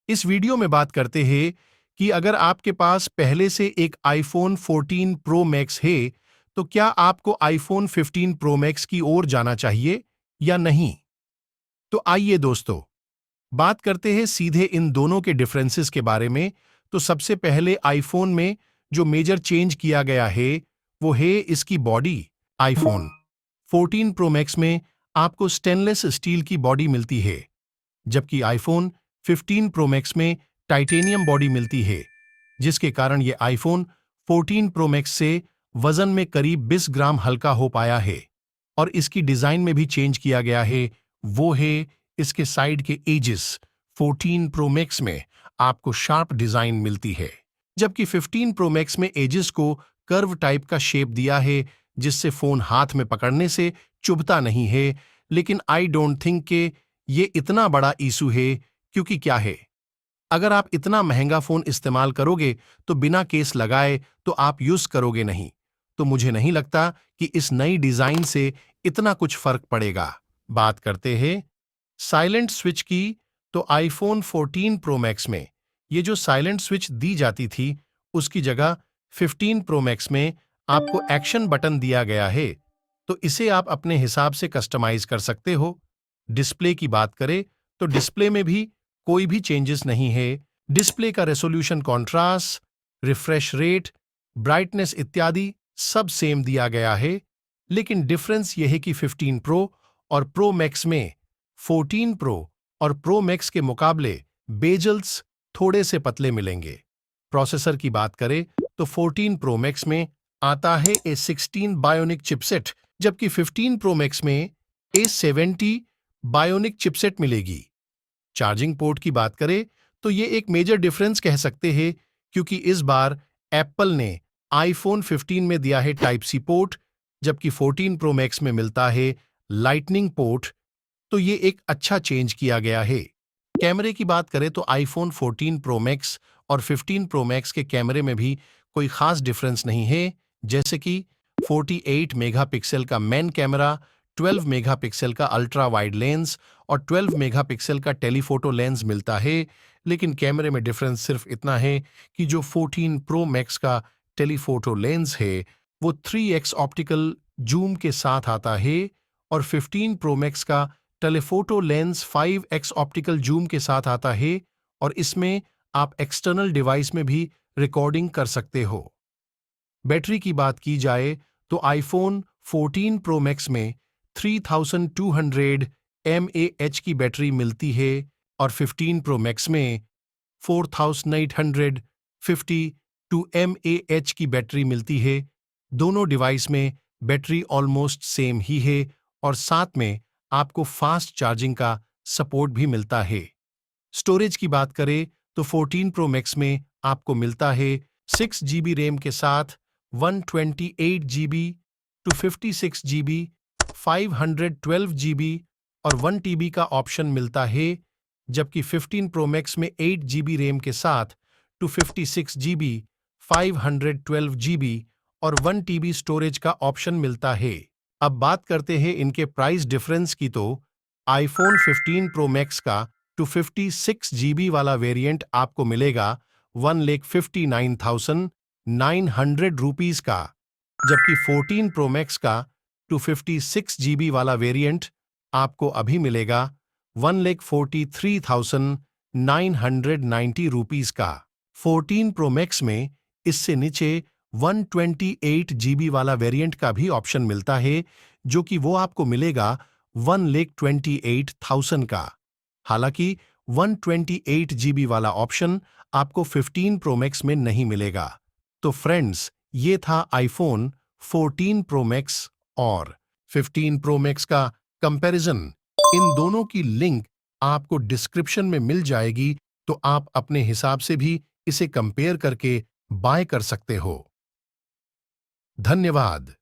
इस वीडियो में बात करते हैं कि अगर आपके पास पहले से एक आईफोन 14 प्रो मैक्स है तो क्या आपको आईफोन 15 प्रो मैक्स की ओर जाना चाहिए या नहीं। तो आइए दोस्तों, बात करते हैं सीधे इन दोनों के डिफरेंसेस के बारे में। तो सबसे पहले आईफोन में जो मेजर चेंज किया गया है वो है इसकी बॉडी। आईफोन 14 प्रो मैक्स में आपको स्टेनलेस स्टील की बॉडी मिलती है, जबकि आईफोन 15 प्रो मैक्स में टाइटेनियम बॉडी मिलती है, जिसके कारण ये आईफोन 14 प्रो मैक्स से वजन में करीब 20 ग्राम हल्का हो पाया है। और इसकी डिजाइन में भी चेंज किया गया है, वो है इसके साइड के एजेस। 14 प्रो मैक्स में आपको शार्प डिजाइन मिलती है, जबकि 15 प्रो मैक्स में एजेस को कर्व टाइप का शेप दिया है, जिससे फोन हाथ में पकड़ने से चुभता नहीं है। लेकिन आई डोंट थिंक के ये इतना बड़ा इशू है, क्योंकि क्या है, अगर आप इतना महंगा फोन इस्तेमाल करोगे तो बिना केस लगाए तो आप यूज करोगे नहीं। तो मुझे नहीं लगता कि इस नई डिजाइन से इतना कुछ फर्क पड़ेगा। बात करते हैं साइलेंट स्विच की। तो आईफोन 14 प्रो मैक्स में ये जो साइलेंट स्विच दी जाती थी, उसकी जगह 15 प्रो मैक्स में आपको एक्शन बटन दिया गया है। तो इसे आप अपने हिसाब से कस्टमाइज कर सकते हो। डिस्प्ले की बात करें तो डिस्प्ले में भी कोई भी चेंजेस नहीं है। डिस्प्ले का resolution, contrast, refresh rate, brightness इत्यादि सब सेम दिया गया है। लेकिन डिफरेंस यह है कि 15 प्रो और प्रो मैक्स में 14 प्रो और प्रो मैक्स के मुकाबले बेजल्स थोड़े से पतले मिलेंगे। प्रोसेसर की बात करें तो 14 प्रो मैक्स में आता है A16 बायोनिक चिपसेट, जबकि 15 प्रो मैक्स में A70 बायोनिक चिपसेट मिलेगी। चार्जिंग पोर्ट की बात करें तो ये एक मेजर डिफरेंस कह सकते हैं, क्योंकि इस बार एप्पल ने आईफोन 15 में दिया है टाइप सी पोर्ट, जबकि 14 प्रो मैक्स में मिलता है लाइटनिंग पोर्ट। तो ये एक अच्छा चेंज किया गया है। कैमरे की बात करें तो आईफोन 14 प्रो मैक्स और 15 प्रो मैक्स के कैमरे में भी कोई खास डिफरेंस नहीं है। जैसे कि 48 मेगापिक्सल का मेन कैमरा, 12 मेगापिक्सल का अल्ट्रा वाइड लेंस और 12 मेगापिक्सल का टेलीफोटो लेंस मिलता है। लेकिन कैमरे में डिफरेंस सिर्फ इतना है कि जो 14 प्रो मैक्स का टेलीफोटो लेंस है वो 3x ऑप्टिकल जूम के साथ आता है, और 15 प्रो मैक्स का telephoto lens 5x optical zoom के साथ आता है, और इसमें आप एक्सटर्नल डिवाइस में भी रिकॉर्डिंग कर सकते हो। बैटरी की बात की जाए तो आईफोन 14 प्रो मैक्स में 3200 mAh की बैटरी मिलती है, और 15 प्रो मैक्स में 4852 mAh की बैटरी मिलती है। दोनों डिवाइस में बैटरी ऑलमोस्ट सेम ही है, और साथ में आपको फास्ट चार्जिंग का सपोर्ट भी मिलता है। स्टोरेज की बात करें तो 14 प्रो मैक्स में आपको मिलता है 6 GB रैम के साथ 128 GB टू 56 GB, 512 GB और 1 TB का ऑप्शन मिलता है, जबकि 15 प्रो मैक्स में 8 GB रैम के साथ 256 GB, 512 GB और 1 TB स्टोरेज का ऑप्शन मिलता है। अब बात करते हैं इनके प्राइस डिफरेंस की। तो आईफोन 15 प्रो मैक्स का 256 GB वाला वेरिएंट आपको मिलेगा 1,59,900 रुपीज का, जबकि 14 प्रो मैक्स का 256 GB वाला वेरिएंट आपको अभी मिलेगा 1,43,990 रुपीज का। 14 प्रो मैक्स में इससे नीचे 128 GB वाला वेरिएंट का भी ऑप्शन मिलता है, जो कि वो आपको मिलेगा 1,28,000 का। हालांकि 128 GB वाला ऑप्शन आपको 15 प्रो मैक्स में नहीं मिलेगा। तो फ्रेंड्स, ये था आईफोन 14 प्रो मैक्स और 15 प्रो मैक्स का कंपैरिजन। इन दोनों की लिंक आपको डिस्क्रिप्शन में मिल जाएगी, तो आप अपने हिसाब से भी इसे कंपेयर करके बाय कर सकते हो। धन्यवाद।